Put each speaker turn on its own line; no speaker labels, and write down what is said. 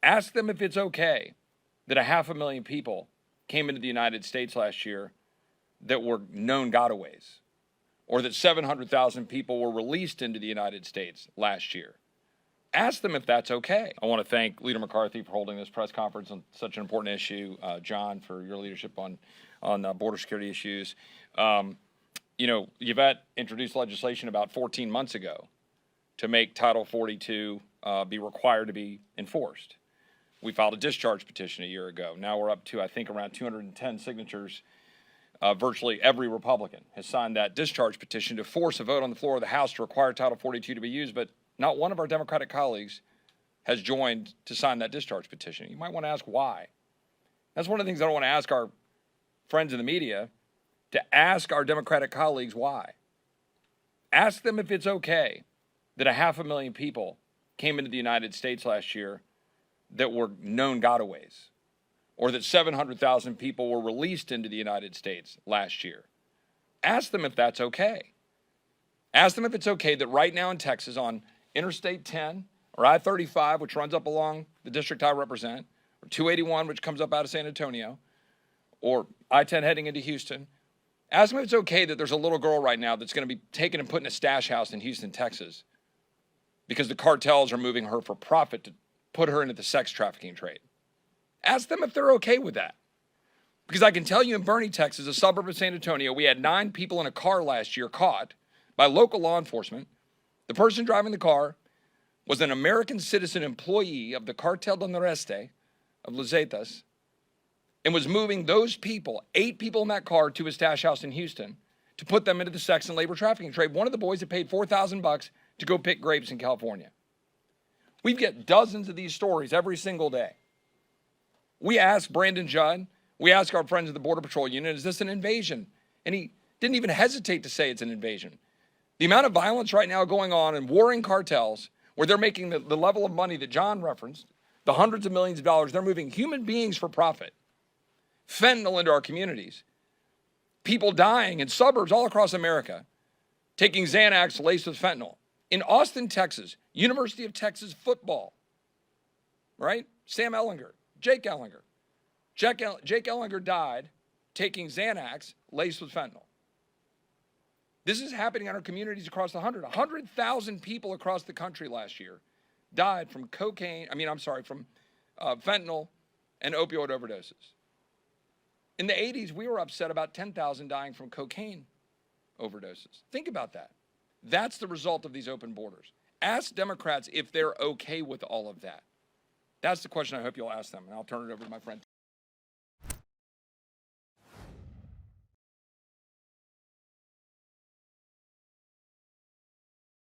Ask them if it's okay that 500,000 people came into the United States last year that were known gotaways, or that 700,000 people were released into the United States last year. Ask them if that's okay. I want to thank Leader McCarthy for holding this press conference on such an important issue. John, for your leadership on border security issues. Yvette introduced legislation about 14 months ago to make Title 42 be required to be enforced. We filed a discharge petition a year ago. Now we're up to, I think, around 210 signatures. Virtually every Republican has signed that discharge petition to force a vote on the floor of the House to require Title 42 to be used, but not one of our Democratic colleagues has joined to sign that discharge petition. You might want to ask why. That's one of the things I don't want to ask our friends in the media, to ask our Democratic colleagues why. Ask them if it's okay that 500,000 people came into the United States last year that were known gotaways, or that 700,000 people were released into the United States last year. Ask them if that's okay. Ask them if it's okay that right now in Texas on Interstate 10 or I-35, which runs up along the district I represent, or 281, which comes up out of San Antonio, or I-10 heading into Houston, ask them if it's okay that there's a little girl right now that's going to be taken and put in a stash house in Houston, Texas, because the cartels are moving her for profit to put her into the sex trafficking trade. Ask them if they're okay with that. Because I can tell you in Boerne, Texas, a suburb of San Antonio, we had 9 people in a car last year caught by local law enforcement. The person driving the car was an American citizen employee of the Cartel del Noreste of Los Zetas, and was moving those people, 8 people in that car, to a stash house in Houston to put them into the sex and labor trafficking trade. One of the boys had paid $4,000 to go pick grapes in California. We get dozens of these stories every single day. We asked Brandon Judd, we asked our friends at the Border Patrol Unit, is this an invasion? And he didn't even hesitate to say it's an invasion. The amount of violence right now going on in warring cartels, where they're making the level of money that John referenced, the hundreds of millions of dollars, they're moving human beings for profit. Fentanyl into our communities. People dying in suburbs all across America, taking Xanax laced with fentanyl. In Austin, Texas, University of Texas football, right? Sam Ehlinger, Jake Ehlinger. Jake Ehlinger died taking Xanax laced with fentanyl. This is happening in our communities across the 100,000 people across the country last year died from from fentanyl and opioid overdoses. In the 80s, we were upset about 10,000 dying from cocaine overdoses. Think about that. That's the result of these open borders. Ask Democrats if they're okay with all of that. That's the question I hope you'll ask them, and I'll turn it over to my friend.